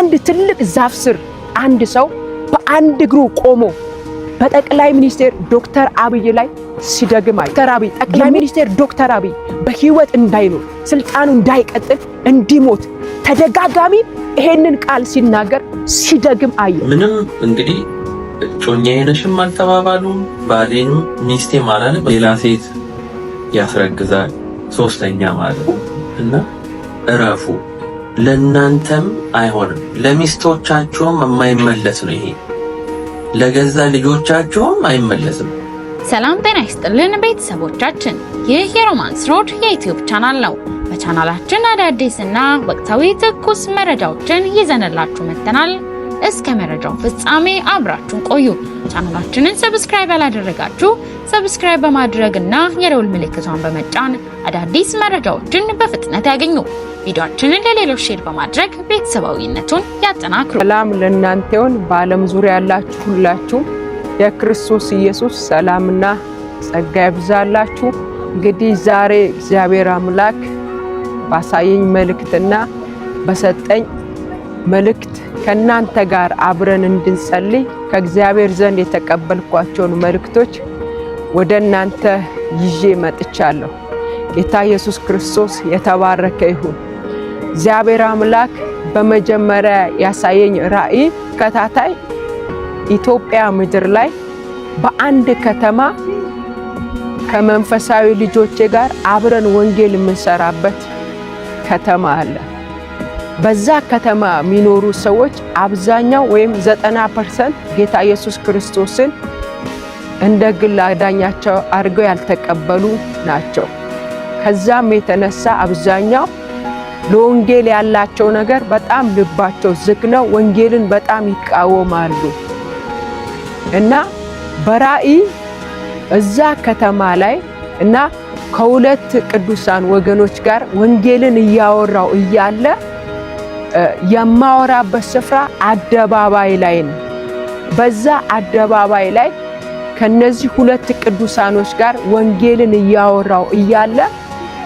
አንድ ትልቅ ዛፍ ስር አንድ ሰው በአንድ እግሩ ቆሞ በጠቅላይ ሚኒስቴር ዶክተር አብይ ላይ ሲደግም ጠቅላይ ሚኒስቴር ዶክተር አብይ በህይወት እንዳይኖር ስልጣኑ እንዳይቀጥል እንዲሞት ተደጋጋሚ ይሄንን ቃል ሲናገር ሲደግም አየሁ። ምንም እንግዲህ ጮኛዬ ነሽም አልተባባሉ ባሌኑ ሚስቴ ማለት ሌላ ሴት ያስረግዛል ሶስተኛ ማለት እና እረፉ። ለናንተም አይሆንም ለሚስቶቻችሁም የማይመለስ ነው ይሄ ለገዛ ልጆቻችሁም አይመለስም። ሰላም ጤና ይስጥልን ቤተሰቦቻችን፣ ይህ የሮማንስ ሮድ የዩቲዩብ ቻናል ነው። በቻናላችን አዳዲስና ወቅታዊ ትኩስ መረጃዎችን ይዘንላችሁ መጥተናል። እስከ መረጃው ፍጻሜ አብራችሁን ቆዩ። ቻናላችንን ሰብስክራይብ ያላደረጋችሁ ሰብስክራይብ በማድረግና የደወል ምልክቷን በመጫን አዳዲስ መረጃዎችን በፍጥነት ያገኙ። ቪዲዮአችንን ለሌሎች ሼር በማድረግ ቤተሰባዊነቱን ያጠናክሩ። ሰላም ለእናንተ ይሁን። በዓለም ዙሪያ ያላችሁ ሁላችሁ የክርስቶስ ኢየሱስ ሰላምና ጸጋ ይብዛላችሁ። እንግዲህ ዛሬ እግዚአብሔር አምላክ ባሳየኝ መልእክትና በሰጠኝ መልእክት ከናንተ ጋር አብረን እንድንጸልይ ከእግዚአብሔር ዘንድ የተቀበልኳቸውን መልእክቶች ወደ እናንተ ይዤ መጥቻለሁ። ጌታ ኢየሱስ ክርስቶስ የተባረከ ይሁን። እግዚአብሔር አምላክ በመጀመሪያ ያሳየኝ ራእይ ከታታይ ኢትዮጵያ ምድር ላይ በአንድ ከተማ ከመንፈሳዊ ልጆቼ ጋር አብረን ወንጌል የምንሰራበት ከተማ አለ። በዛ ከተማ የሚኖሩ ሰዎች አብዛኛው ወይም 90% ጌታ ኢየሱስ ክርስቶስን እንደ ግል አዳኛቸው አድርገው ያልተቀበሉ ናቸው። ከዛም የተነሳ አብዛኛው ለወንጌል ያላቸው ነገር በጣም ልባቸው ዝግ ነው። ወንጌልን በጣም ይቃወማሉ እና በራእይ እዛ ከተማ ላይ እና ከሁለት ቅዱሳን ወገኖች ጋር ወንጌልን እያወራው እያለ የማወራበት ስፍራ አደባባይ ላይ ነው። በዛ አደባባይ ላይ ከነዚህ ሁለት ቅዱሳኖች ጋር ወንጌልን እያወራው እያለ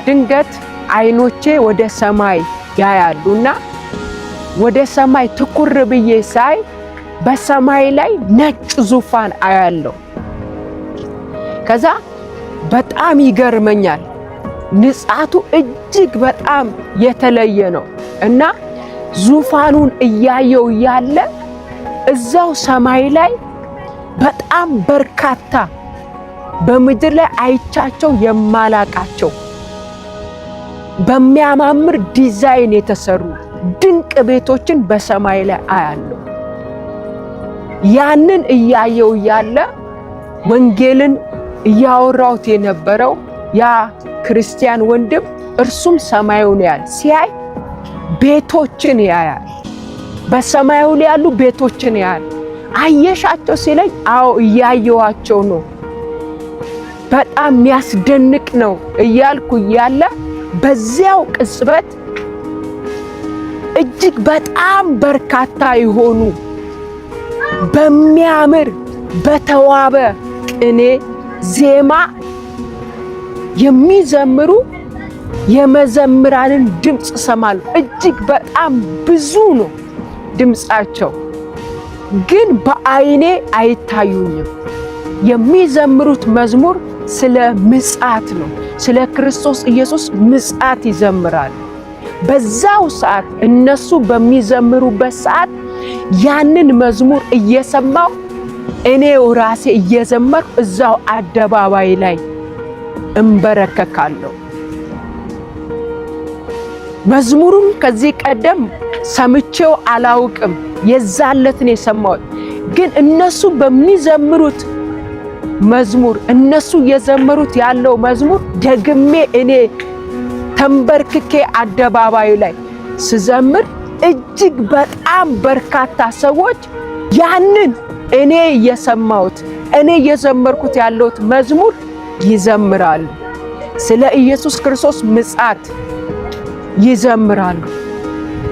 ድንገት አይኖቼ ወደ ሰማይ ያያሉና ወደ ሰማይ ትኩር ብዬ ሳይ በሰማይ ላይ ነጭ ዙፋን አያለሁ። ከዛ በጣም ይገርመኛል። ንጻቱ እጅግ በጣም የተለየ ነው እና ዙፋኑን እያየው ያለ እዛው ሰማይ ላይ በጣም በርካታ በምድር ላይ አይቻቸው የማላቃቸው በሚያማምር ዲዛይን የተሰሩ ድንቅ ቤቶችን በሰማይ ላይ አያለሁ። ያንን እያየው ያለ ወንጌልን እያወራሁት የነበረው ያ ክርስቲያን ወንድም እርሱም ሰማዩን ያያል። ሲያይ ቤቶችን ያያል። በሰማዩ ላይ ያሉ ቤቶችን ያያል። አየሻቸው ሲለኝ አዎ እያየዋቸው ነው፣ በጣም የሚያስደንቅ ነው እያልኩ ያለ በዚያው ቅጽበት እጅግ በጣም በርካታ የሆኑ በሚያምር በተዋበ ቅኔ ዜማ የሚዘምሩ የመዘምራንን ድምጽ ሰማሉ። እጅግ በጣም ብዙ ነው ድምጻቸው፣ ግን በአይኔ አይታዩኝም። የሚዘምሩት መዝሙር ስለ ምጽአት ነው። ስለ ክርስቶስ ኢየሱስ ምጽአት ይዘምራሉ። በዛው ሰዓት እነሱ በሚዘምሩበት ሰዓት ያንን መዝሙር እየሰማው እኔው ራሴ እየዘመርኩ እዛው አደባባይ ላይ እንበረከካለሁ። መዝሙሩን ከዚህ ቀደም ሰምቼው አላውቅም፣ የዛለትን የሰማሁት ግን እነሱ በሚዘምሩት መዝሙር እነሱ የዘመሩት ያለው መዝሙር ደግሜ እኔ ተንበርክኬ አደባባዩ ላይ ስዘምር እጅግ በጣም በርካታ ሰዎች ያንን እኔ የሰማሁት እኔ የዘመርኩት ያለውት መዝሙር ይዘምራሉ። ስለ ኢየሱስ ክርስቶስ ምጽአት ይዘምራሉ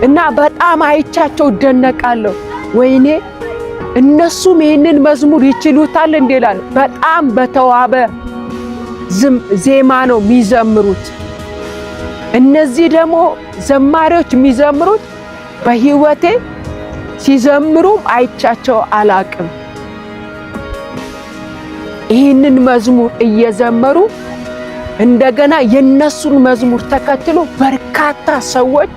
እና በጣም አይቻቸው ደነቃለሁ። ወይኔ እነሱም ይህንን መዝሙር ይችሉታል እንዴላል። በጣም በተዋበ ዜማ ነው የሚዘምሩት። እነዚህ ደግሞ ዘማሪዎች የሚዘምሩት በህይወቴ ሲዘምሩም አይቻቸው አላቅም። ይህንን መዝሙር እየዘመሩ እንደገና የነሱን መዝሙር ተከትሎ በርካታ ሰዎች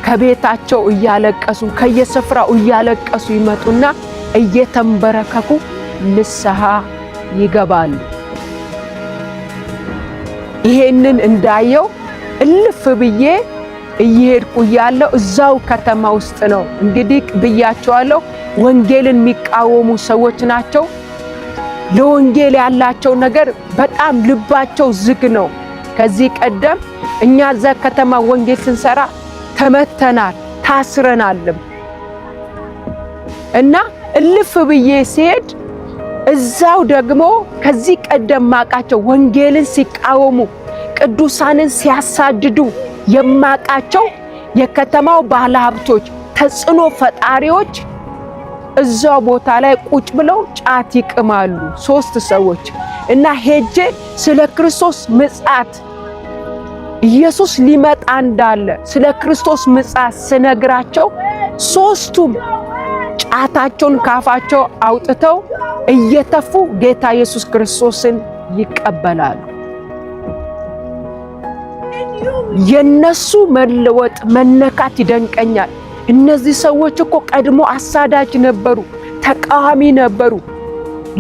ከቤታቸው እያለቀሱ ከየስፍራው እያለቀሱ ይመጡና እየተንበረከኩ ንስሐ ይገባሉ። ይሄንን እንዳየው እልፍ ብዬ እየሄድኩ ያለው እዛው ከተማ ውስጥ ነው። እንግዲህ ብያቸዋለሁ፣ ወንጌልን የሚቃወሙ ሰዎች ናቸው። ለወንጌል ያላቸው ነገር በጣም ልባቸው ዝግ ነው። ከዚህ ቀደም እኛ እዛ ከተማ ወንጌል ስንሰራ ተመተናል፣ ታስረናልም እና እልፍ ብዬ ሲሄድ እዛው ደግሞ ከዚህ ቀደም ማቃቸው ወንጌልን ሲቃወሙ ቅዱሳንን ሲያሳድዱ የማቃቸው የከተማው ባለሀብቶች ተጽዕኖ ፈጣሪዎች እዛው ቦታ ላይ ቁጭ ብለው ጫት ይቅማሉ 3 ሰዎች እና ሄጄ ስለ ክርስቶስ ምጽአት ኢየሱስ ሊመጣ እንዳለ ስለ ክርስቶስ ምጽአት ስነግራቸው 3ቱም ጫታቸውን ካፋቸው አውጥተው እየተፉ ጌታ ኢየሱስ ክርስቶስን ይቀበላሉ። የነሱ መለወጥ መነካት ይደንቀኛል። እነዚህ ሰዎች እኮ ቀድሞ አሳዳጅ ነበሩ፣ ተቃዋሚ ነበሩ፣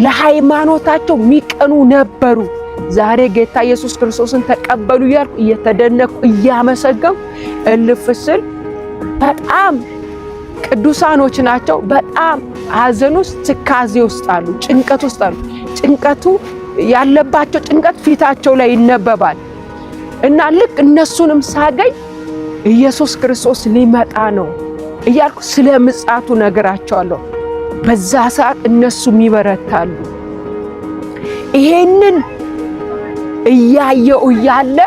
ለሃይማኖታቸው ሚቀኑ ነበሩ። ዛሬ ጌታ ኢየሱስ ክርስቶስን ተቀበሉ ያልኩ እየተደነኩ እያመሰገንኩ እልፍ ስል በጣም ቅዱሳኖች ናቸው። በጣም ሐዘን ውስጥ ትካዜ ውስጥ አሉ፣ ጭንቀት ውስጥ አሉ። ጭንቀቱ ያለባቸው ጭንቀት ፊታቸው ላይ ይነበባል እና ልክ እነሱንም ሳገኝ ኢየሱስ ክርስቶስ ሊመጣ ነው እያልኩ ስለ ምጽአቱ ነገራቸዋለሁ። በዛ ሰዓት እነሱም ይበረታሉ። ይሄንን እያየው እያለ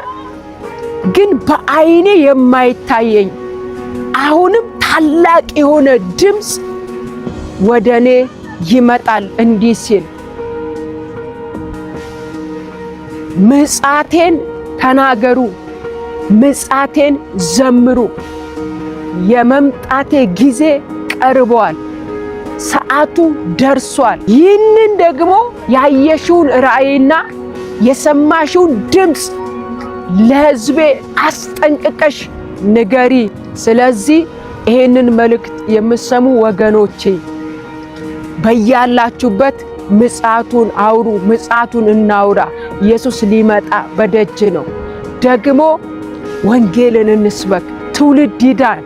ግን በአይኔ የማይታየኝ አሁንም ታላቅ የሆነ ድምፅ ወደኔ ይመጣል እንዲህ ሲል ምጽአቴን ተናገሩ፣ ምጽአቴን ዘምሩ፣ የመምጣቴ ጊዜ ቀርቧል፣ ሰዓቱ ደርሷል። ይህንን ደግሞ ያየሽውን ራእይና የሰማሽውን ድምፅ ለሕዝቤ አስጠንቅቀሽ ንገሪ። ስለዚህ ይህንን መልእክት የምሰሙ ወገኖቼ በያላችሁበት ምጽአቱን አውሩ፣ ምጽአቱን እናውራ። ኢየሱስ ሊመጣ በደጅ ነው። ደግሞ ወንጌልን እንስበክ። ትውልድ ይዳን።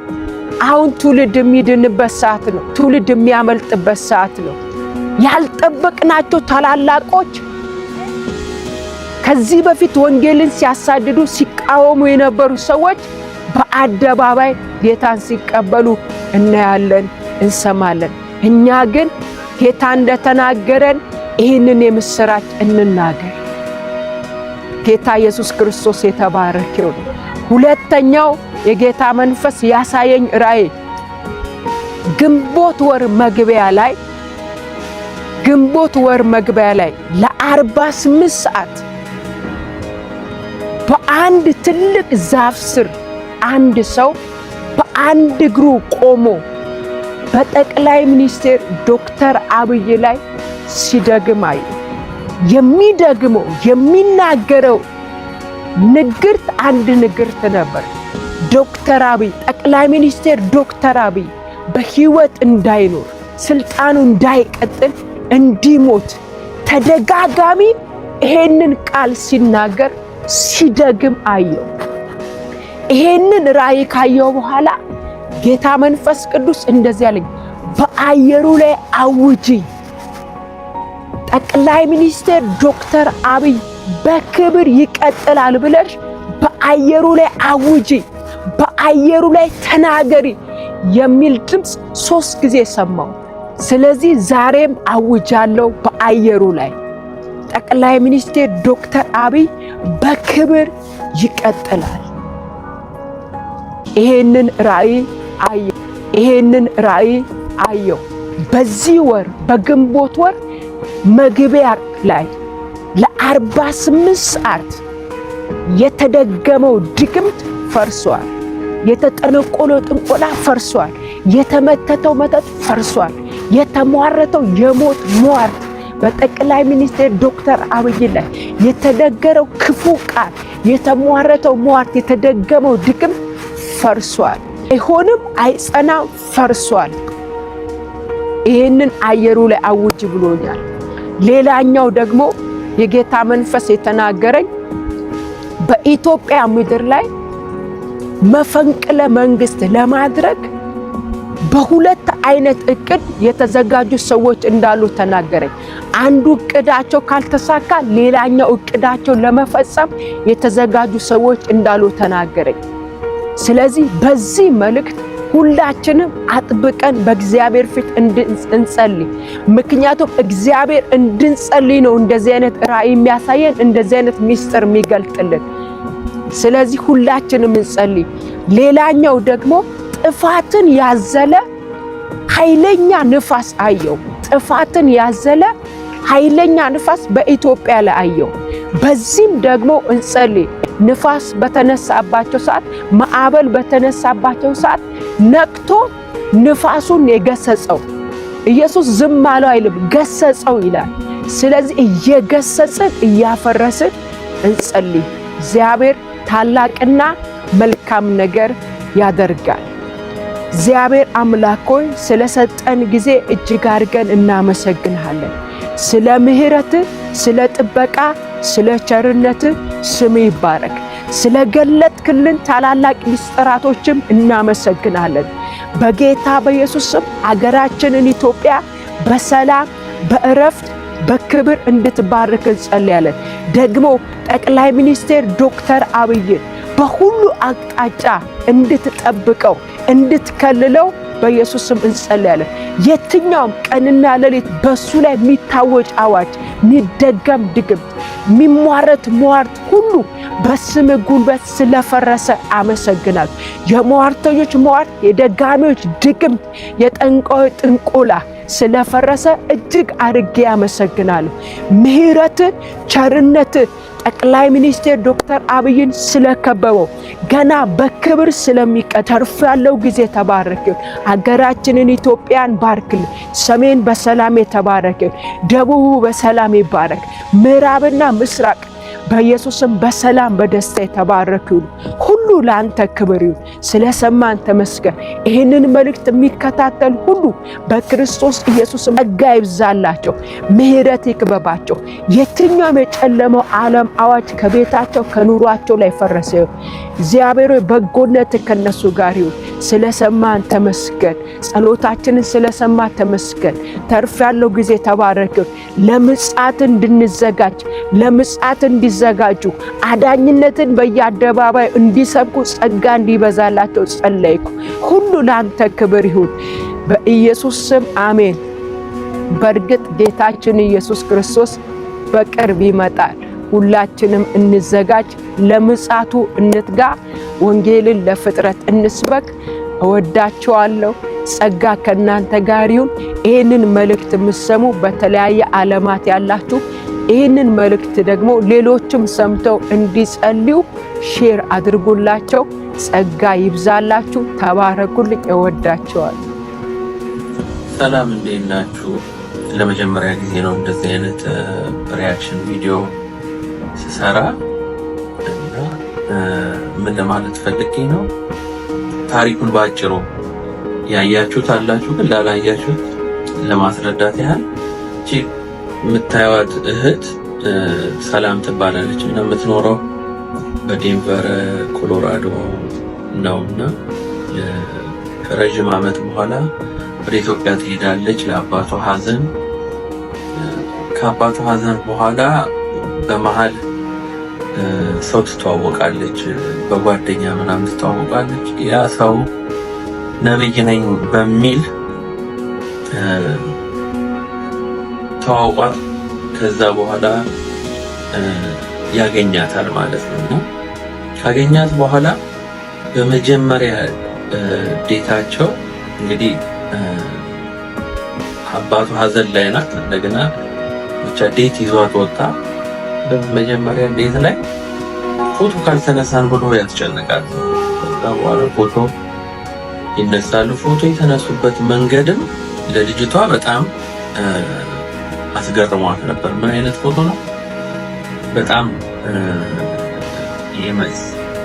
አሁን ትውልድ የሚድንበት ሰዓት ነው። ትውልድ የሚያመልጥበት ሰዓት ነው። ያልጠበቅናቸው ታላላቆች ከዚህ በፊት ወንጌልን ሲያሳድዱ ሲቃወሙ የነበሩ ሰዎች በአደባባይ ጌታን ሲቀበሉ እናያለን፣ እንሰማለን። እኛ ግን ጌታ እንደተናገረን ይህንን የምስራች እንናገር። ጌታ ኢየሱስ ክርስቶስ የተባረከ ይሁን። ሁለተኛው የጌታ መንፈስ ያሳየኝ ራእይ ግንቦት ወር መግቢያ ላይ ለ48 ሰዓት በአንድ ትልቅ ዛፍ ስር አንድ ሰው በአንድ እግሩ ቆሞ በጠቅላይ ሚኒስቴር ዶክተር አብይ ላይ ሲደግም አየ። የሚደግመው የሚናገረው ንግርት አንድ ንግርት ነበር። ዶክተር አብይ ጠቅላይ ሚኒስቴር ዶክተር አብይ በህይወት እንዳይኖር ስልጣኑ እንዳይቀጥል እንዲሞት ተደጋጋሚ ይሄንን ቃል ሲናገር ሲደግም አየው። ይሄንን ራእይ ካየው በኋላ ጌታ መንፈስ ቅዱስ እንደዚህ አለኝ፣ በአየሩ ላይ አውጂ፣ ጠቅላይ ሚኒስቴር ዶክተር አብይ በክብር ይቀጥላል ብለሽ በአየሩ ላይ አውጂ፣ በአየሩ ላይ ተናገሪ የሚል ድምፅ 3 ጊዜ ሰማው። ስለዚህ ዛሬም አውጃለሁ በአየሩ ላይ ጠቅላይ ሚኒስቴር ዶክተር አብይ በክብር ይቀጥላል። ይሄንን ራእይ አየው። በዚህ ወር በግንቦት ወር መግቢያ ላይ ለ48 ሰዓት የተደገመው ድግምት ፈርሷል። የተጠነቆለው ጥንቆላ ፈርሷል። የተመተተው መተት ፈርሷል። የተሟረተው የሞት ሟርት በጠቅላይ ሚኒስትር ዶክተር አብይ ላይ የተደገረው ክፉ ቃል፣ የተሟረተው ሟርት፣ የተደገመው ድግም ፈርሷል። አይሆንም፣ አይጸናም፣ ፈርሷል። ይህንን አየሩ ላይ አውጅ ብሎኛል። ሌላኛው ደግሞ የጌታ መንፈስ የተናገረኝ በኢትዮጵያ ምድር ላይ መፈንቅለ መንግስት ለማድረግ በሁለት አይነት እቅድ የተዘጋጁ ሰዎች እንዳሉ ተናገረኝ። አንዱ እቅዳቸው ካልተሳካ ሌላኛው እቅዳቸው ለመፈጸም የተዘጋጁ ሰዎች እንዳሉ ተናገረኝ። ስለዚህ በዚህ መልእክት ሁላችንም አጥብቀን በእግዚአብሔር ፊት እንጸልይ። ምክንያቱም እግዚአብሔር እንድንጸልይ ነው እንደዚህ አይነት ራእይ የሚያሳየን፣ እንደዚህ አይነት ሚስጥር የሚገልጥልን። ስለዚህ ሁላችንም እንጸልይ። ሌላኛው ደግሞ ጥፋትን ያዘለ ኃይለኛ ንፋስ አየው። ጥፋትን ያዘለ ኃይለኛ ንፋስ በኢትዮጵያ ላይ አየው። በዚህም ደግሞ እንጸልይ። ንፋስ በተነሳባቸው ሰዓት፣ ማዕበል በተነሳባቸው ሰዓት ነቅቶ ንፋሱን የገሰጸው ኢየሱስ ዝም አለው አይልም፣ ገሰጸው ይላል። ስለዚህ እየገሰጽን እያፈረስን እንጸልይ። እግዚአብሔር ታላቅና መልካም ነገር ያደርጋል። እግዚአብሔር አምላክ ሆይ ስለሰጠን ጊዜ እጅግ አድርገን እናመሰግንሃለን። ስለ ምሕረት፣ ስለ ጥበቃ፣ ስለ ቸርነት ስም ይባረክ። ስለ ገለጥክልን ታላላቅ ምስጢራቶችም እናመሰግናለን። በጌታ በኢየሱስ ስም አገራችንን ኢትዮጵያ በሰላም በእረፍት በክብር እንድትባረክ እንጸልያለን። ደግሞ ጠቅላይ ሚኒስትር ዶክተር አብይን በሁሉ አቅጣጫ እንድትጠብቀው እንድትከልለው በኢየሱስ ስም እንጸልያለን። የትኛውም ቀንና ሌሊት በሱ ላይ የሚታወጅ አዋጅ፣ የሚደገም ድግምት፣ የሚሟረት ሟርት ሁሉ በስም ጉልበት ስለፈረሰ አመሰግናለሁ። የሟርተኞች ሟርት፣ የደጋሚዎች ድግምት፣ የጠንቋዮች ጥንቆላ ስለፈረሰ እጅግ አድርጌ አመሰግናለሁ። ምሕረት፣ ቸርነት ጠቅላይ ሚኒስትር ዶክተር አብይን ስለከበበው ገና በክብር ስለሚቀተርፍ ያለው ጊዜ ተባረክ። ሀገራችንን ኢትዮጵያን ባርክልን። ሰሜን በሰላም የተባረክ፣ ደቡቡ በሰላም ይባረክ፣ ምዕራብና ምስራቅ በኢየሱስም በሰላም በደስታ የተባረኩ ሁሉ ለአንተ ክብር ይሁን። ስለሰማን ተመስገን። ይህንን መልእክት የሚከታተል ሁሉ በክርስቶስ ኢየሱስ ጸጋ ይብዛላቸው፣ ምሕረት ይክበባቸው። የትኛውም የጨለመው ዓለም አዋጅ ከቤታቸው ከኑሯቸው ላይ ፈረሰ። እግዚአብሔር በጎነት ከነሱ ጋር ይሁን። ስለሰማን ተመስገን። ጸሎታችንን ስለሰማ ተመስገን። ተርፍ ያለው ጊዜ ተባረክ። ለምጽአት እንድንዘጋጅ፣ ለምጽአት እንዲዘጋጁ፣ አዳኝነትን በየአደባባይ እንዲሰብኩ ጸጋ እንዲበዛላቸው ጸለይኩ። ሁሉ ለአንተ ክብር ይሁን በኢየሱስ ስም አሜን። በእርግጥ ጌታችን ኢየሱስ ክርስቶስ በቅርብ ይመጣል። ሁላችንም እንዘጋጅ፣ ለምጽአቱ እንትጋ፣ ወንጌልን ለፍጥረት እንስበክ። እወዳችኋለሁ። ጸጋ ከእናንተ ጋር ይሁን። ይህንን መልእክት የምትሰሙ በተለያየ ዓለማት ያላችሁ ይህንን መልእክት ደግሞ ሌሎችም ሰምተው እንዲጸልዩ ሼር አድርጉላቸው። ጸጋ ይብዛላችሁ። ተባረኩልኝ። እወዳችኋለሁ። ሰላም፣ እንዴት ናችሁ? ለመጀመሪያ ጊዜ ነው እንደዚህ አይነት ሪያክሽን ቪዲዮ ስሰራ እና ምን ለማለት ፈልጌ ነው፣ ታሪኩን ባጭሩ ያያችሁት አላችሁ፣ ግን ላላያችሁት ለማስረዳት ያህል እቺ የምታዩት እህት ሰላም ትባላለች እና የምትኖረው በዴንቨር ኮሎራዶ ነውና ከረጅም ዓመት በኋላ ወደ ኢትዮጵያ ትሄዳለች ለአባቷ ሐዘን። ከአባቷ ሐዘን በኋላ በመሃል ሰው ትተዋወቃለች፣ በጓደኛ ምናምን ትተዋወቃለች። ያ ሰው ነብይ ነኝ በሚል ተዋውቋት ከዛ በኋላ ያገኛታል ማለት ነው። እና ካገኛት በኋላ በመጀመሪያ ዴታቸው እንግዲህ አባቱ ሐዘን ላይ ናት። እንደገና ብቻ ዴት ይዟት ወጣ። በመጀመሪያ ዴት ላይ ፎቶ ካልተነሳን ብሎ ያስጨንቃል። በኋላ ፎቶ ይነሳሉ። ፎቶ የተነሱበት መንገድም ለልጅቷ በጣም አስገርሟት ነበር። ምን አይነት ፎቶ ነው? በጣም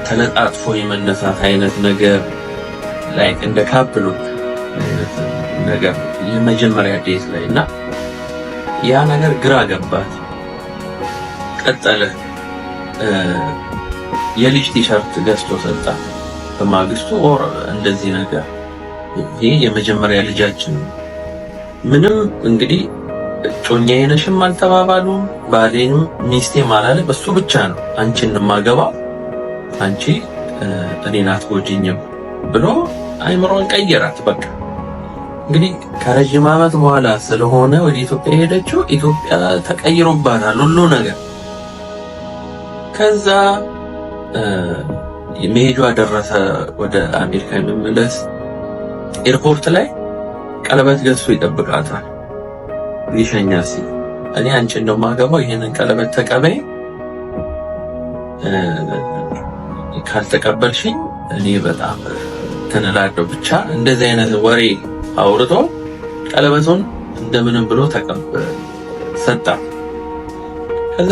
ተለጣጥፎ የመነሳት አይነት ነገር ላይ እንደ ካፕሉ ነገር የመጀመሪያ ዴት ላይ እና ያ ነገር ግራ ገባት። ቀጠለ። የልጅ ቲሸርት ገዝቶ ሰጣት በማግስቱ። ኦር እንደዚህ ነገር ይሄ የመጀመሪያ ልጃችን ምንም እንግዲህ ጮኛዬ ነሽም አልተባባሉም። ባሌም ሚስቴም አላለም። እሱ ብቻ ነው አንቺን ማገባው አንቺ እኔን አትጎጂኝም ብሎ አይምሮን ቀየራት። በቃ እንግዲህ ከረጅም ዓመት በኋላ ስለሆነ ወደ ኢትዮጵያ የሄደችው ኢትዮጵያ ተቀይሮባታል ሁሉ ነገር። ከዛ መሄጇ ደረሰ። ወደ አሜሪካ የመመለስ ኤርፖርት ላይ ቀለበት ገዝቶ ይጠብቃታል ሊሸኛ ሲል እኔ አንቺን እንደማገባው ይሄንን ቀለበት ተቀበይ፣ ካልተቀበልሽኝ እኔ በጣም ተነላደው ብቻ እንደዚህ አይነት ወሬ አውርቶ ቀለበቱን እንደምንም ብሎ ሰጣ። ከዛ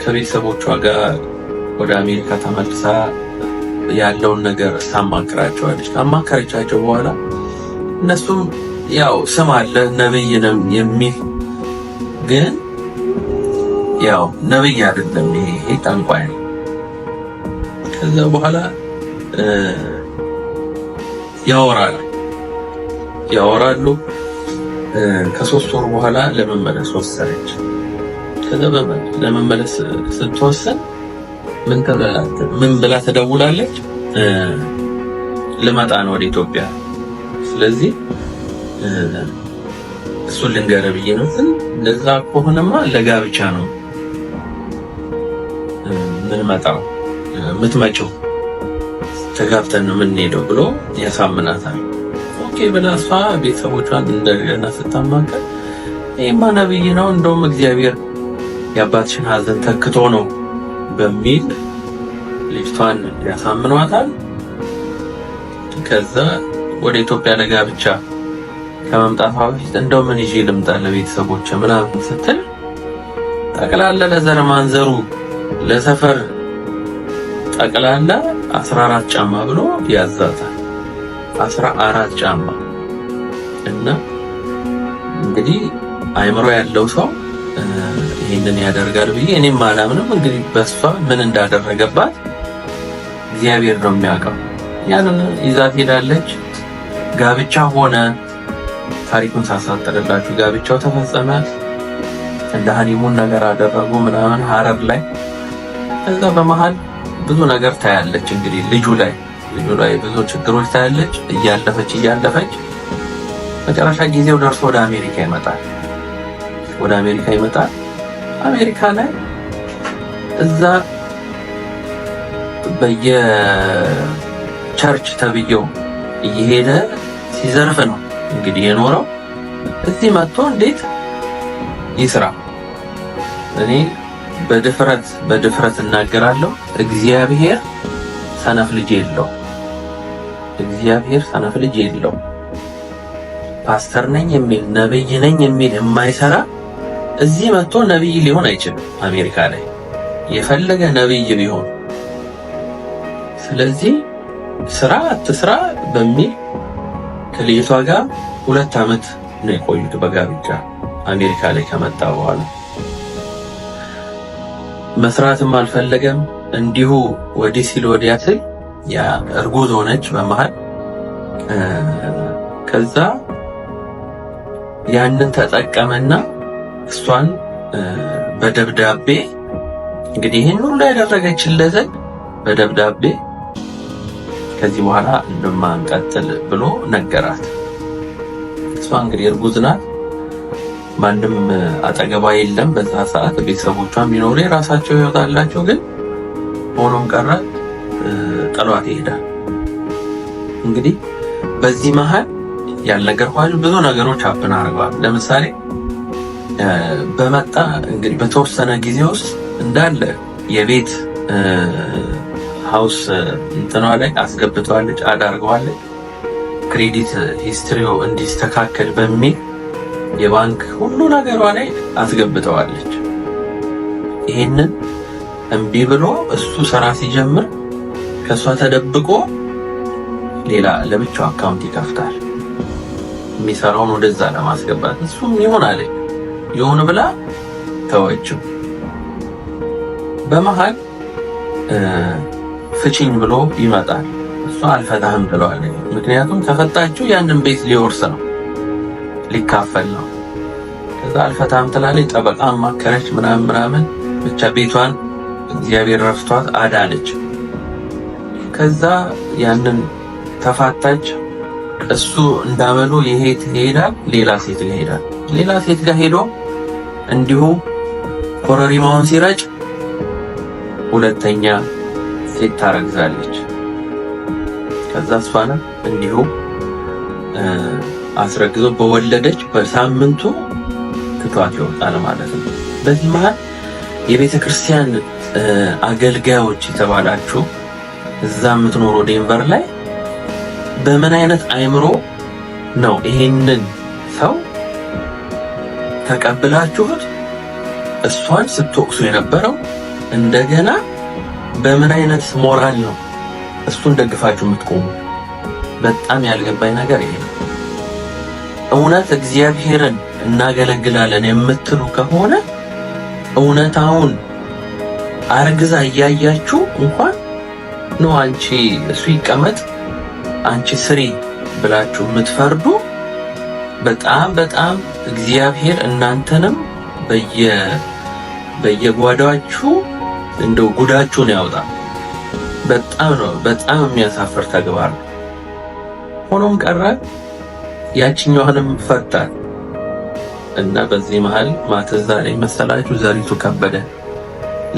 ከቤተሰቦቿ ጋር ወደ አሜሪካ ተመልሳ ያለውን ነገር ታማክራቸዋለች። ካማከረቻቸው በኋላ እነሱም ያው ስም አለ ነብይ ነው የሚል ግን ያው ነብይ አይደለም፣ ይሄ ጠንቋይ ነው። ከዛ በኋላ ያወራሉ። ከ3 ወር በኋላ ለመመለስ ወሰነች። ከዛ ለመመለስ ስትወሰን ምን ብላ ተደውላለች? ልመጣ ነው ወደ ኢትዮጵያ፣ ስለዚህ እሱን ልንገርህ ብዬ ነው። እንደዛ ከሆነማ ለጋብቻ ነው የምትመጪው፣ ተጋብተን ነው የምንሄደው ብሎ ያሳምናታል። ኦኬ ብላ እሷ ቤተሰቦቿን እንደገና ስታማከር ይሄማ ነብይ ነው፣ እንደውም እግዚአብሔር የአባትሽን ሐዘን ተክቶ ነው በሚል ልጅቷን ያሳምኗታል። ከዛ ወደ ኢትዮጵያ ለጋብቻ ከመምጣቷ በፊት እንደው ምን ይዤ ልምጣ ለቤተሰቦቼ ምናምን ስትል ጠቅላላ ለዘር ማንዘሩ ለሰፈር ጠቅላላ 14 ጫማ ብሎ ያዛታል። 14 ጫማ እና እንግዲህ አይምሮ ያለው ሰው ይሄንን ያደርጋል ብዬ እኔም አላምንም። እንግዲህ በሷ ምን እንዳደረገባት እግዚአብሔር ነው የሚያውቀው። ያንን ይዛት ሄዳለች። ጋብቻ ሆነ። ታሪኩን ሳሳጥርላችሁ ጋብቻው ተፈጸመ። እንደ ሀኒሙን ነገር አደረጉ ምናምን ሀረር ላይ። ከዛ በመሃል ብዙ ነገር ታያለች። እንግዲህ ልጁ ላይ ብዙ ችግሮች ታያለች። እያለፈች መጨረሻ ጊዜው ደርሶ ወደ አሜሪካ ይመጣል። አሜሪካ ላይ እዛ በየቸርች ተብየው እየሄደ ሲዘርፍ ነው እንግዲህ የኖረው። እዚህ መጥቶ እንዴት ይስራ? እኔ በድፍረት እናገራለሁ። እግዚአብሔር ሰነፍ ልጅ የለው። ፓስተር ነኝ የሚል ነብይ ነኝ የሚል የማይሰራ እዚህ መጥቶ ነብይ ሊሆን አይችልም። አሜሪካ ላይ የፈለገ ነብይ ቢሆን። ስለዚህ ስራ አትስራ በሚል ከልጅቷ ጋር 2 ዓመት ነው የቆዩት በጋብቻ። አሜሪካ ላይ ከመጣ በኋላ መስራትም አልፈለገም። እንዲሁ ወዲህ ሲል ወዲያ ሲል ያ እርጉዝ ሆነች በመሃል። ከዛ ያንን ተጠቀመና እሷን በደብዳቤ እንግዲህ ይሄን ሁሉ ያደረገችለትን በደብዳቤ ከዚህ በኋላ እንደማንቀጥል ብሎ ነገራት። እሷ እንግዲህ እርጉዝ ናት። ማንም አጠገባ የለም በዛ ሰዓት። ቤተሰቦቿም ቢኖሩ የራሳቸው ህይወት አላቸው። ግን ሆኖም ቀረ ጥሏት ይሄዳል። እንግዲህ በዚህ መሃል ያልነገርኳችሁ ብዙ ነገሮች አብን አድርገዋል። ለምሳሌ በመጣ እንግዲህ በተወሰነ ጊዜ ውስጥ እንዳለ የቤት ሃውስ እንትኗ ላይ አስገብተዋለች፣ አዳርገዋለች። ክሬዲት ሂስትሪው እንዲስተካከል በሚል የባንክ ሁሉ ነገሯ ላይ አስገብተዋለች። ይሄንን እምቢ ብሎ እሱ ስራ ሲጀምር ከሷ ተደብቆ ሌላ ለብቻው አካውንት ይከፍታል፣ የሚሰራውን ወደዛ ለማስገባት። እሱም ይሁን አለች። ይሁን ብላ ተወችው። በመሃል ፍቺኝ ብሎ ይመጣል። እሷ አልፈታህም ትለዋለች። ምክንያቱም ከፈታችሁ ያንን ቤት ሊወርስ ነው፣ ሊካፈል ነው። ከዛ አልፈታህም ትላለች። ጠበቃ አማከረች ምናምን ብቻ ቤቷን እግዚአብሔር ረፍቷት አዳነች። ከዛ ያንን ተፋታች። እሱ እንዳመሉ ይሄዳል፣ ሌላ ሴት ጋር ይሄዳል። ሌላ ሴት ጋር ሄዶ እንዲሁ ኮረሪማውን ሲረጭ ሁለተኛ ሴት ታረግዛለች። ከዛ እሷን እንዲሁ አስረግዞ በወለደች በሳምንቱ ትቷት ይወጣል ማለት ነው። በዚህ መሃል የቤተ ክርስቲያን አገልጋዮች የተባላችሁ እዛ የምትኖሩ ዴንቨር ላይ በምን አይነት አእምሮ ነው ይሄንን ሰው ተቀብላችሁት እሷን ስትወቅሱ የነበረው? እንደገና በምን አይነት ሞራል ነው እሱን ደግፋችሁ የምትቆሙ? በጣም ያልገባኝ ነገር ይሄ ነው። እውነት እግዚአብሔርን እናገለግላለን የምትሉ ከሆነ እውነታውን አርግዛ እያያችሁ እንኳን ነው አንቺ እሱ ይቀመጥ አንቺ ስሪ ብላችሁ የምትፈርዱ በጣም እግዚአብሔር እናንተንም በየጓዳችሁ እንደው ጉዳችሁን ያውጣ። በጣም የሚያሳፍር ተግባር ነው። ሆኖም ቀረ ያቺኛዋንም ፈታል እና በዚህ መሃል ማተዛ ላይ መሰላችሁ ዘሪቱ ከበደ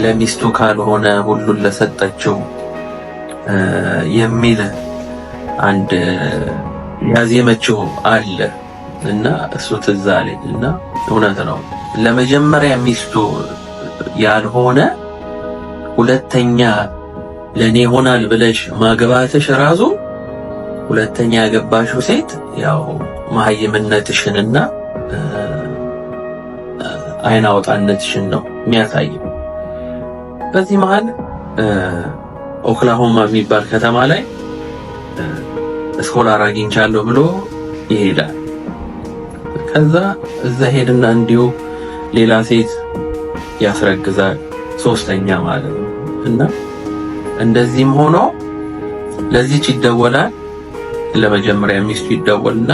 ለሚስቱ ካልሆነ ሁሉን ለሰጠችው የሚል አንድ ያዜመችው አለ እና እሱ ትዝ አለኝ እና እውነት ነው። ለመጀመሪያ ሚስቱ ያልሆነ ሁለተኛ ለኔ ሆናል ብለሽ ማግባትሽ ራሱ ሁለተኛ ያገባሽው ሴት ያው መሀይምነትሽንና አይን አውጣነትሽን ነው የሚያሳየው። በዚህ መሃል ኦክላሆማ የሚባል ከተማ ላይ ስኮላር አግኝቻለሁ ብሎ ይሄዳል። ከዛ እዛ ሄድና እንዲሁ ሌላ ሴት ያስረግዛል፣ ሶስተኛ ማለት ነው። እና እንደዚህም ሆኖ ለዚህች ይደወላል። ለመጀመሪያ ሚስቱ ይደወልና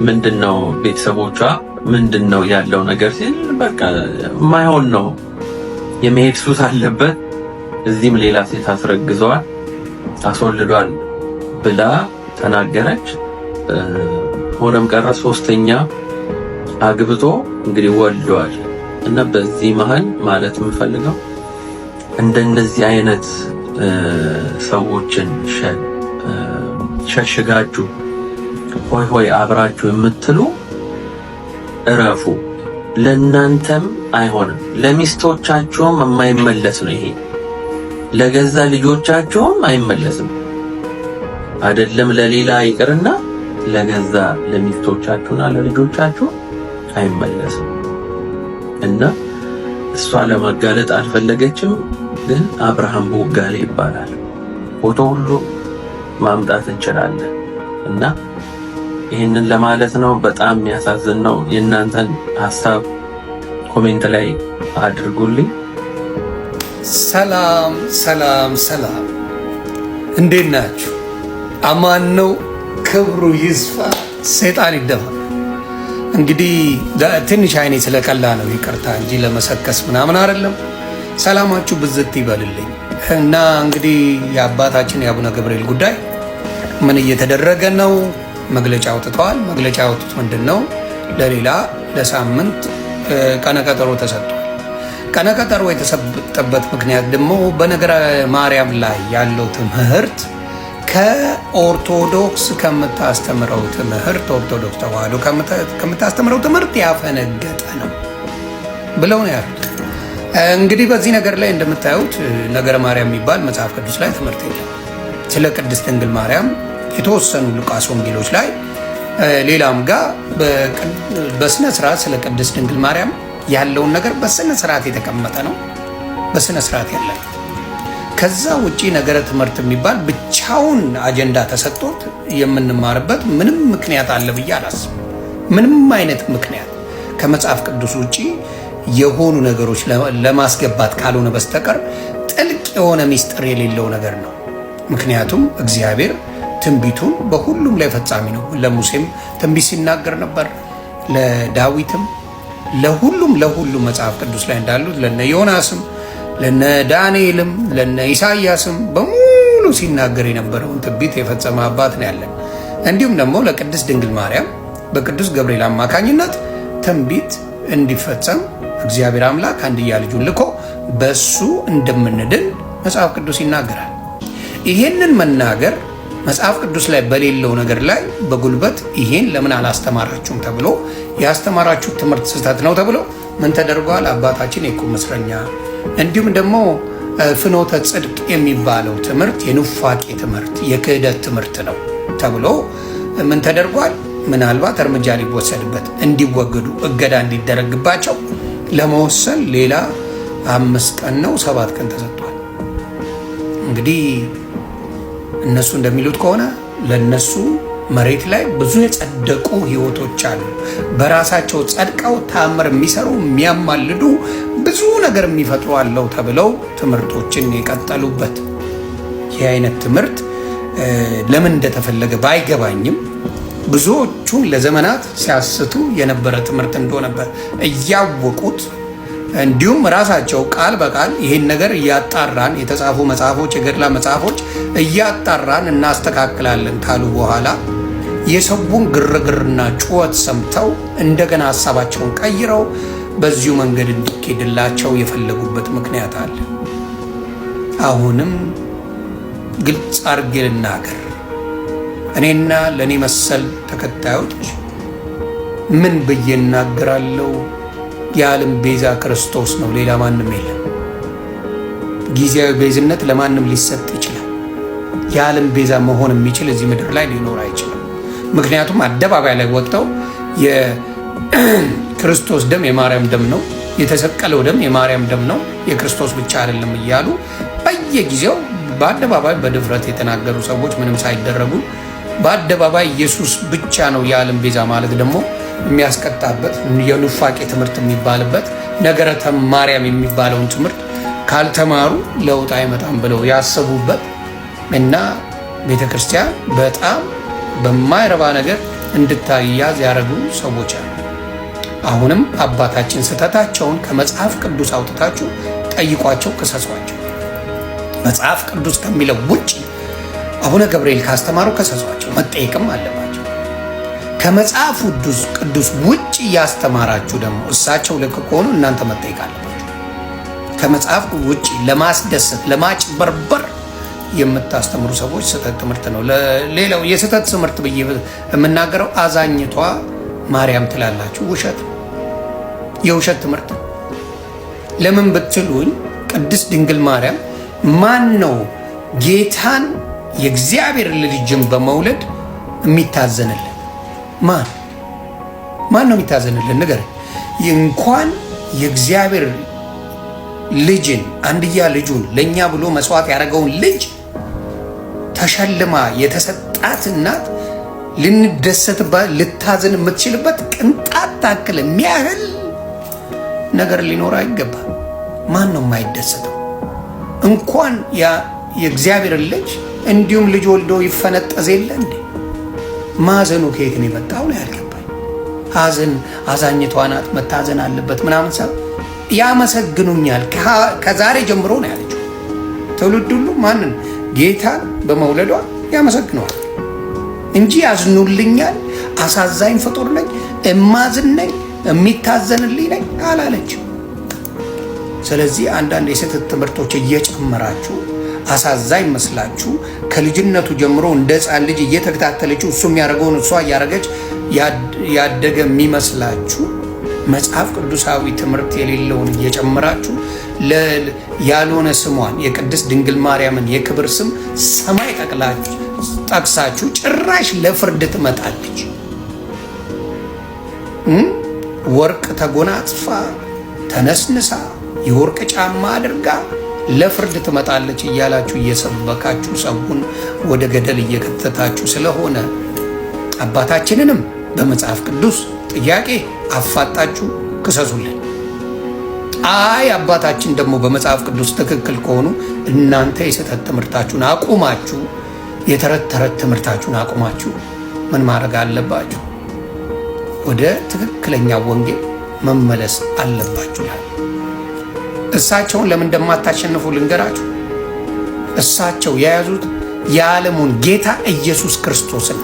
ምንድነው ቤተሰቦቿ ምንድነው ያለው ነገር ሲል በቃ የማይሆን ነው የመሄድ ሱስ አለበት፣ እዚህም ሌላ ሴት አስረግዘዋል አስወልዷል ብላ ተናገረች። ሆነም ቀረ ሶስተኛ አግብቶ እንግዲህ ወልዷል። እና በዚህ መሃል ማለት የምፈልገው እንደነዚህ አይነት ሰዎችን ሸሽጋችሁ ሆይ አብራችሁ የምትሉ እረፉ። ለእናንተም አይሆንም፣ ለሚስቶቻችሁም የማይመለስ ነው ይሄ። ለገዛ ልጆቻችሁም አይመለስም። አይደለም ለሌላ ይቅርና ለገዛ ለሚስቶቻችሁና ለልጆቻችሁ አይመለስም። እና እሷ ለመጋለጥ አልፈለገችም፣ ግን አብርሃም ቦጋሌ ይባላል። ፎቶ ሁሉ ማምጣት እንችላለን። እና ይህንን ለማለት ነው። በጣም የሚያሳዝን ነው። የእናንተን ሀሳብ ኮሜንት ላይ አድርጉልኝ። ሰላም ሰላም ሰላም፣ እንዴት ናችሁ? አማን ነው። ክብሩ ይስፋ፣ ሰይጣን ይደፋ። እንግዲህ ትንሽ አይኔ ስለቀላ ነው ይቅርታ እንጂ ለመሰከስ ምናምን አይደለም። ሰላማችሁ ብዝት ይበልልኝ። እና እንግዲህ የአባታችን የአቡነ ገብርኤል ጉዳይ ምን እየተደረገ ነው? መግለጫ አውጥተዋል። መግለጫ ያወጡት ምንድን ነው? ለሌላ ለሳምንት ቀነቀጠሮ ተሰጥቷል። ቀነቀጠሮ የተሰጠበት ምክንያት ደግሞ በነገረ ማርያም ላይ ያለው ትምህርት ከኦርቶዶክስ ከምታስተምረው ትምህርት ኦርቶዶክስ ተዋህዶ ከምታስተምረው ትምህርት ያፈነገጠ ነው ብለው ነው ያሉት። እንግዲህ በዚህ ነገር ላይ እንደምታዩት ነገረ ማርያም የሚባል መጽሐፍ ቅዱስ ላይ ትምህርት የለም። ስለ ቅድስት ድንግል ማርያም የተወሰኑ ሉቃስ ወንጌሎች ላይ ሌላም ጋር በስነ ስርዓት ስለ ቅድስት ድንግል ማርያም ያለውን ነገር በስነ ስርዓት የተቀመጠ ነው፣ በስነ ስርዓት ያለ። ከዛ ውጪ ነገረ ትምህርት የሚባል ብቻውን አጀንዳ ተሰጥቶት የምንማርበት ምንም ምክንያት አለ ብዬ አላስብም። ምንም አይነት ምክንያት ከመጽሐፍ ቅዱስ ውጪ የሆኑ ነገሮች ለማስገባት ካልሆነ በስተቀር ጥልቅ የሆነ ሚስጥር የሌለው ነገር ነው። ምክንያቱም እግዚአብሔር ትንቢቱን በሁሉም ላይ ፈጻሚ ነው። ለሙሴም ትንቢት ሲናገር ነበር፣ ለዳዊትም፣ ለሁሉም መጽሐፍ ቅዱስ ላይ እንዳሉት ለነ ዮናስም፣ ለነ ዳንኤልም፣ ለነ ኢሳያስም በሙሉ ሲናገር የነበረውን ትንቢት የፈጸመ አባት ነው ያለን። እንዲሁም ደግሞ ለቅድስት ድንግል ማርያም በቅዱስ ገብርኤል አማካኝነት ትንቢት እንዲፈጸም እግዚአብሔር አምላክ አንድያ ልጁን ልኮ በሱ እንደምንድን መጽሐፍ ቅዱስ ይናገራል። ይሄንን መናገር መጽሐፍ ቅዱስ ላይ በሌለው ነገር ላይ በጉልበት ይሄን ለምን አላስተማራችሁም ተብሎ ያስተማራችሁ ትምህርት ስህተት ነው ተብሎ ምን ተደርጓል? አባታችን የቁም እስረኛ። እንዲሁም ደግሞ ፍኖተ ጽድቅ የሚባለው ትምህርት የኑፋቄ ትምህርት፣ የክህደት ትምህርት ነው ተብሎ ምን ተደርጓል? ምናልባት እርምጃ ሊወሰድበት እንዲወገዱ እገዳ እንዲደረግባቸው ለመወሰን ሌላ 5 ቀን ነው 7 ቀን ተሰጥቷል። እንግዲህ እነሱ እንደሚሉት ከሆነ ለነሱ መሬት ላይ ብዙ የጸደቁ ህይወቶች አሉ። በራሳቸው ጸድቀው ታምር የሚሰሩ የሚያማልዱ ብዙ ነገር የሚፈጥሩ አለው ተብለው ትምህርቶችን የቀጠሉበት ይህ አይነት ትምህርት ለምን እንደተፈለገ ባይገባኝም ብዙዎቹን ለዘመናት ሲያስቱ የነበረ ትምህርት እንደሆነ እያወቁት እንዲሁም ራሳቸው ቃል በቃል ይህን ነገር እያጣራን የተጻፉ መጽሐፎች፣ የገድላ መጽሐፎች እያጣራን እናስተካክላለን ካሉ በኋላ የሰውን ግርግርና ጩኸት ሰምተው እንደገና ሀሳባቸውን ቀይረው በዚሁ መንገድ እንዲኬድላቸው የፈለጉበት ምክንያት አለ። አሁንም ግልጽ አድርጌ ልናገር፣ እኔና ለእኔ መሰል ተከታዮች ምን ብዬ እናገራለሁ? የዓለም ቤዛ ክርስቶስ ነው፣ ሌላ ማንም የለም። ጊዜያዊ ቤዝነት ለማንም ሊሰጥ ይችላል። የዓለም ቤዛ መሆን የሚችል እዚህ ምድር ላይ ሊኖር አይችልም። ምክንያቱም አደባባይ ላይ ወጥተው የክርስቶስ ደም የማርያም ደም ነው፣ የተሰቀለው ደም የማርያም ደም ነው፣ የክርስቶስ ብቻ አይደለም እያሉ በየጊዜው በአደባባይ በድፍረት የተናገሩ ሰዎች ምንም ሳይደረጉ በአደባባይ ኢየሱስ ብቻ ነው የዓለም ቤዛ ማለት ደግሞ የሚያስቀጣበት የኑፋቄ ትምህርት የሚባልበት ነገረ ማርያም የሚባለውን ትምህርት ካልተማሩ ለውጥ አይመጣም ብለው ያሰቡበት እና ቤተክርስቲያን በጣም በማይረባ ነገር እንድታያዝ ያደረጉ ሰዎች አሉ። አሁንም አባታችን ስህተታቸውን ከመጽሐፍ ቅዱስ አውጥታችሁ ጠይቋቸው፣ ክሰሷቸው። መጽሐፍ ቅዱስ ከሚለው ውጭ አቡነ ገብርኤል ካስተማሩ ከሰሷቸው፣ መጠየቅም አለባቸው። ከመጽሐፍ ቅዱስ ውጭ ያስተማራችሁ ደግሞ እሳቸው ልክ ከሆኑ እናንተ መጠየቅ አለባቸው። ከመጽሐፍ ውጭ ለማስደሰት ለማጭበርበር የምታስተምሩ ሰዎች ስህተት ትምህርት ነው። ሌላው የስህተት ትምህርት ብዬ የምናገረው አዛኝቷ ማርያም ትላላችሁ፣ ውሸት፣ የውሸት ትምህርት። ለምን ብትሉኝ ቅድስት ድንግል ማርያም ማን ነው ጌታን የእግዚአብሔር ልጅን በመውለድ የሚታዘንልን? ማን ነው የሚታዘንልን? ንገረኝ። እንኳን የእግዚአብሔር ልጅን አንድያ ልጁን ለእኛ ብሎ መስዋዕት ያደረገውን ልጅ ተሸልማ የተሰጣት እናት ልንደሰትባት ልታዘን የምትችልበት ቅንጣት ታክል የሚያህል ነገር ሊኖር አይገባም። ማን ነው የማይደሰተው? እንኳን የእግዚአብሔር ልጅ እንዲሁም ልጅ ወልዶ ይፈነጠዝ የለ እንዴ? ማዘኑ ከየት ነው የመጣው ነው ያልገባኝ። አዛኝቷ ናት መታዘን አለበት ምናምን ሰብ ያመሰግኑኛል ከዛሬ ጀምሮ ነው ያለችው። ትውልድ ሁሉ ማንን ጌታን በመውለዷ ያመሰግነዋል እንጂ ያዝኑልኛል፣ አሳዛኝ ፍጡር ነኝ፣ እማዝን ነኝ፣ የሚታዘንልኝ ነኝ አላለችም። ስለዚህ አንዳንድ የስህተት ትምህርቶች እየጨመራችሁ አሳዛኝ መስላችሁ ከልጅነቱ ጀምሮ እንደ ሕፃን ልጅ እየተከታተለችው እሱ የሚያደርገውን እሷ እያደረገች ያደገ የሚመስላችሁ መጽሐፍ ቅዱሳዊ ትምህርት የሌለውን እየጨመራችሁ ያልሆነ ስሟን የቅድስት ድንግል ማርያምን የክብር ስም ሰማይ ጠቅሳችሁ ጭራሽ ለፍርድ ትመጣለች። ወርቅ ተጎናጽፋ ተነስንሳ የወርቅ ጫማ አድርጋ ለፍርድ ትመጣለች እያላችሁ እየሰበካችሁ ሰውን ወደ ገደል እየከተታችሁ ስለሆነ አባታችንንም በመጽሐፍ ቅዱስ ጥያቄ አፋጣችሁ ክሰሱልን። አይ አባታችን ደግሞ በመጽሐፍ ቅዱስ ትክክል ከሆኑ እናንተ የስህተት ትምህርታችሁን አቁማችሁ የተረት ተረት ትምህርታችሁን አቁማችሁ ምን ማድረግ አለባችሁ? ወደ ትክክለኛ ወንጌል መመለስ አለባችሁ። እሳቸውን ለምን እንደማታሸንፉ ልንገራችሁ። እሳቸው የያዙት የዓለሙን ጌታ ኢየሱስ ክርስቶስን።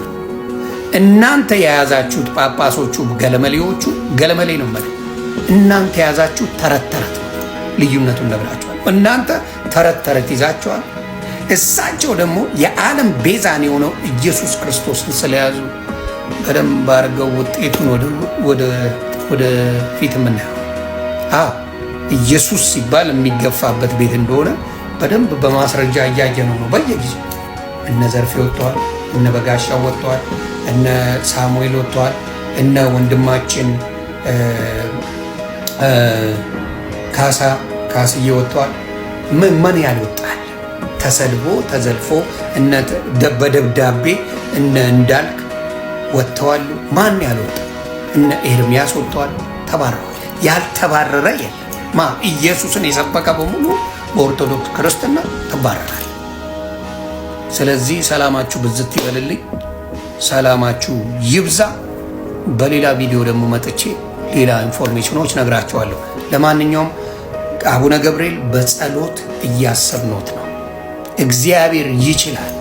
እናንተ የያዛችሁት ጳጳሶቹ ገለመሌዎቹ ገለመሌ ነው ማለት እናንተ የያዛችሁት ተረት ተረት ነው። ልዩነቱን ነግራችኋል። እናንተ ተረት ተረት ይዛችኋል። እሳቸው ደግሞ የዓለም ቤዛን የሆነው ኢየሱስ ክርስቶስን ስለያዙ በደንብ አድርገው ውጤቱን ወደ ፊት የምናየው ኢየሱስ ሲባል የሚገፋበት ቤት እንደሆነ በደንብ በማስረጃ እያየነው ነው። በየጊዜው እነ ዘርፌ ወጥተዋል፣ እነ በጋሻው ወጥተዋል፣ እነ ሳሙኤል ወጥተዋል፣ እነ ወንድማችን ካስዬ ወጥተዋል። ምን ያልወጣል? ተሰድቦ ተዘልፎ በደብዳቤ እነ እንዳልክ ወጥተዋል። ማን ያልወጣ? እነ ኤርሚያስ ወጥተዋል፣ ተባረዋል። ያልተባረረ የለም። ኢየሱስን የሰበከ በሙሉ በኦርቶዶክስ ክርስትና ተባረራል። ስለዚህ ሰላማችሁ ብዝት ይበልልኝ፣ ሰላማችሁ ይብዛ። በሌላ ቪዲዮ ደግሞ መጥቼ ሌላ ኢንፎርሜሽኖች ነግራችኋለሁ። ለማንኛውም አቡነ ገብርኤል በጸሎት እያሰብኖት ነው። እግዚአብሔር ይችላል፣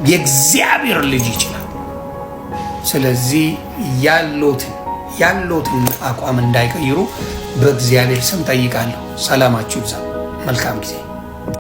የእግዚአብሔር ልጅ ይችላል። ስለዚህ ያሉትን አቋም እንዳይቀይሩ በእግዚአብሔር ስም ጠይቃለሁ። ሰላማችሁ ይብዛ። መልካም ጊዜ